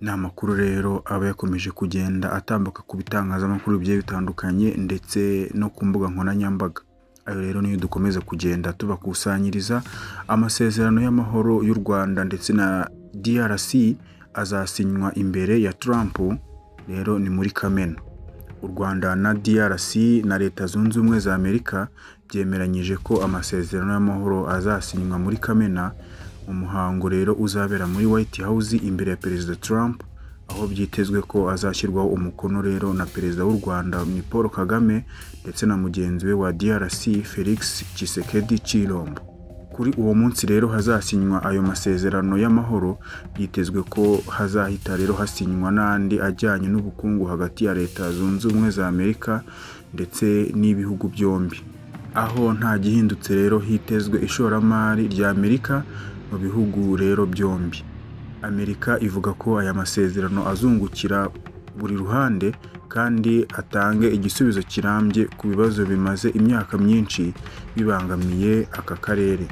Ni amakuru rero aba yakomeje kugenda atambuka ku bitangazamakuru bigiye bitandukanye ndetse no ku mbuga nkoranyambaga. Ayo rero niyo dukomeza kugenda tubakusanyiriza. Amasezerano y'amahoro y'u Rwanda ndetse na DRC azasinywa imbere ya Trump, rero ni muri Kamena. U Rwanda na DRC na Leta Zunze Ubumwe za Amerika byemeranyije ko amasezerano y'amahoro azasinywa muri Kamena. Umuhango rero uzabera muri White House imbere ya Perezida Trump, aho byitezwe ko azashyirwaho umukono rero na Perezida w'u Rwanda ni Paul Kagame ndetse na mugenzi we wa DRC Felix Tshisekedi Tshilombo. Kuri uwo munsi rero hazasinywa ayo masezerano y'amahoro. Byitezwe ko hazahita rero hasinywa n'andi ajyanye n'ubukungu hagati ya Leta Zunze Ubumwe za Amerika ndetse n'ibihugu byombi. Aho nta gihindutse rero hitezwe ishoramari rya Amerika mu bihugu rero byombi. Amerika ivuga ko aya masezerano azungukira buri ruhande kandi atange igisubizo kirambye ku bibazo bimaze imyaka myinshi bibangamiye aka karere.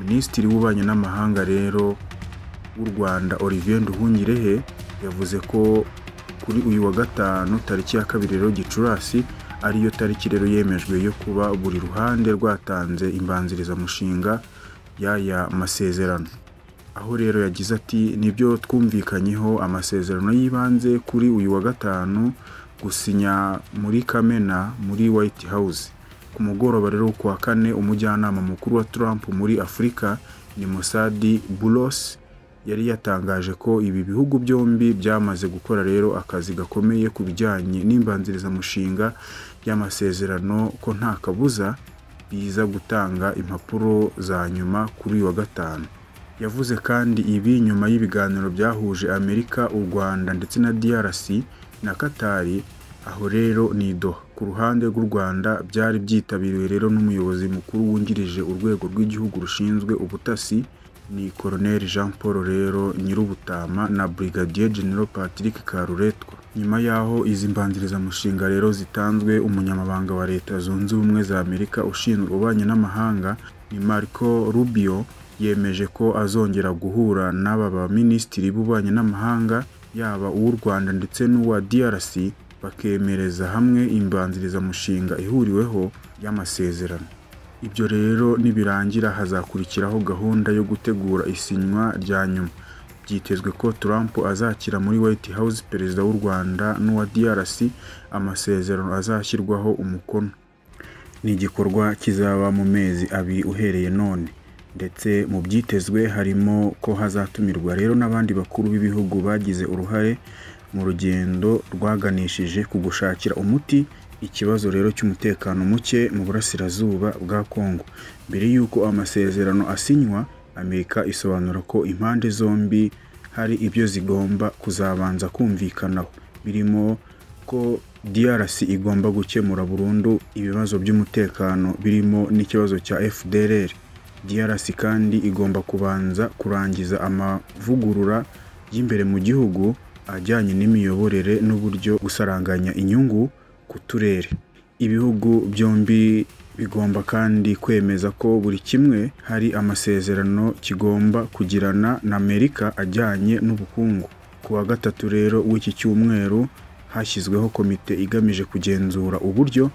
Minisitiri w'Ububanyi n'Amahanga rero w'u Rwanda Olivier Nduhungirehe yavuze ko kuri uyu wa gatanu tariki ya 2 rero Gicurasi ariyo tariki rero yemejwe yo kuba buri ruhande rwatanze imbanzirizamushinga y'aya masezerano. Aho rero yagize ati nibyo twumvikanyeho amasezerano y'ibanze kuri uyu wa gatanu gusinya muri Kamena muri White House. Ku mugoroba rero kuwa 4 umujyanama mukuru wa Trump muri Afurika ni Mossad Boulos yari yatangaje ko ibi bihugu byombi byamaze gukora rero akazi gakomeye ku bijyanye n'imbanzirizamushinga y'amasezerano, ko nta kabuza biza gutanga impapuro za nyuma kuri uyu wa gatanu. Yavuze kandi ibi nyuma y'ibiganiro byahuje Amerika, u Rwanda ndetse na DRC na Qatar. Aho rero ni Doha. Ku ruhande rw'u Rwanda byari byitabiriwe rero n'umuyobozi mukuru wungirije urwego rw'igihugu rushinzwe ubutasi ni Colonel Jean Paul rero Nyirubutama na Brigadier General Patrick Karuretwa. Nyuma yaho izi mbanzirizamushinga rero zitanzwe, umunyamabanga wa Leta Zunze Ubumwe za Amerika ushinzwe ububanyi n'amahanga ni Marco Rubio yemeje ko azongera guhura n'aba baminisitiri b'ububanyi n'amahanga yaba uw'u Rwanda ndetse n'uwa DRC bakemereza hamwe imbanzirizamushinga ihuriweho y'amasezerano. Ibyo rero nibirangira hazakurikiraho gahunda yo gutegura isinywa rya nyuma. Byitezwe ko Trump azakira muri White House Perezida w'u Rwanda n'uwa DRC amasezerano azashyirwaho umukono. Ni igikorwa kizaba mu mezi 2 uhereye none, ndetse mu byitezwe harimo ko hazatumirwa rero n'abandi bakuru b'ibihugu bagize uruhare mu rugendo rwaganishije ku gushakira umuti ikibazo rero cy'umutekano muke mu burasirazuba bwa Kongo. Mbere yuko amasezerano asinywa, Amerika isobanura ko impande zombi hari ibyo zigomba kuzabanza kumvikanaho, birimo ko DRC igomba gukemura burundu ibibazo by'umutekano birimo n'ikibazo cya FDLR. DRC kandi igomba kubanza kurangiza amavugurura y'imbere mu gihugu ajyanye n'imiyoborere n'uburyo gusaranganya inyungu ku turere. Ibihugu byombi bigomba kandi kwemeza ko buri kimwe hari amasezerano kigomba kugirana na Amerika ajyanye n'ubukungu. Ku wa 3 rero w'iki cyumweru hashyizweho komite igamije kugenzura uburyo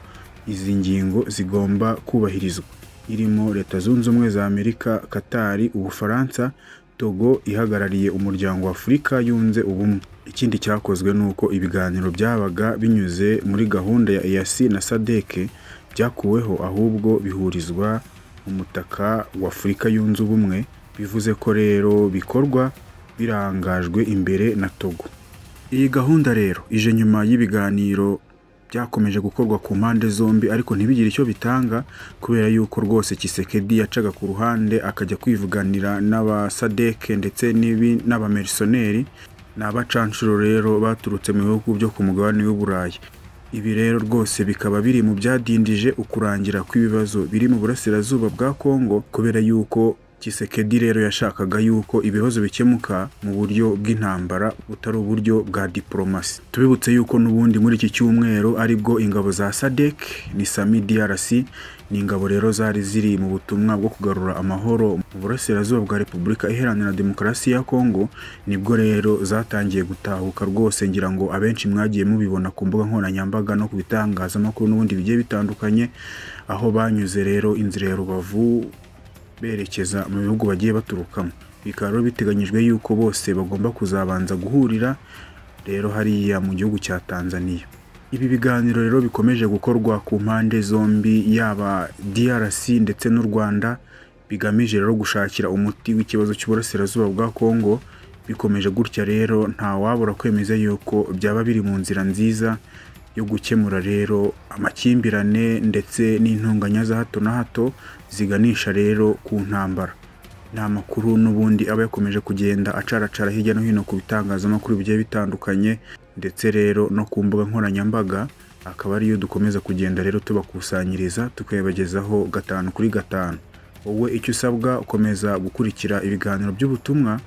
izi ngingo zigomba kubahirizwa, irimo Leta Zunze Ubumwe za Amerika, Qatar, Ubufaransa, Togo ihagarariye umuryango wa Afurika yunze ubumwe. Ikindi cyakozwe nuko ibiganiro byabaga binyuze muri gahunda ya EAC na SADC byakuweho, ahubwo bihurizwa mu mutaka wa Afurika yunze ubumwe. Bivuze ko rero bikorwa birangajwe imbere na Togo. Iyi gahunda rero ije nyuma y'ibiganiro byakomeje gukorwa ku mpande zombi, ariko ntibigire icyo bitanga kubera yuko rwose Tshisekedi yacaga ku ruhande akajya kwivuganira n'aba SADC ndetse n'abamerceneri n'abacanshuro rero baturutse mu bihugu byo ku mugabane w'Uburayi. Ibi rero rwose bikaba biri mu byadindije ukurangira kw'ibibazo biri mu burasirazuba bwa Kongo, kubera yuko Tshisekedi rero yashakaga yuko ibibazo bikemuka mu buryo bw'intambara butari uburyo bwa diplomasi. Tubibutse yuko n'ubundi muri iki cyumweru aribwo ingabo za SADC ni SAMI DRC ni ingabo rero zari ziri mu butumwa bwo kugarura amahoro mu burasirazuba bwa Repubulika Iharanira Demokarasi ya Kongo. Nibwo rero zatangiye gutahuka rwose, ngira ngo abenshi mwagiye mubibona ku mbuga nkoranyambaga no ku bitangazamakuru n'ubundi bigiye bitandukanye, aho banyuze rero inzira ya Rubavu berekeza mu bihugu bagiye baturukamo. Bikaba rero biteganyijwe yuko bose bagomba kuzabanza guhurira rero hariya mu gihugu cya Tanzania. Ibi biganiro rero bikomeje gukorwa ku mpande zombi, yaba DRC ndetse n'u Rwanda, bigamije rero gushakira umuti w'ikibazo cy'uburasirazuba bwa Kongo. Bikomeje gutya rero nta wabura kwemeza yuko byaba biri mu nzira nziza yo gukemura rero amakimbirane ndetse n'intonganya za hato na hato ziganisha rero ku ntambara. Ni amakuru n'ubundi aba yakomeje kugenda acaracara hirya no hino ku bitangazamakuru bigiye bitandukanye ndetse rero no ku mbuga nkoranyambaga, akaba ariyo dukomeza kugenda rero tubakusanyiriza tukayabagezaho 5 kuri 5. Wowe icyo usabwa ukomeza gukurikira ibiganiro by'ubutumwa,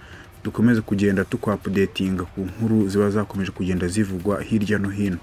dukomeze kugenda tukwapudetinga ku nkuru ziba zakomeje kugenda zivugwa hirya no hino.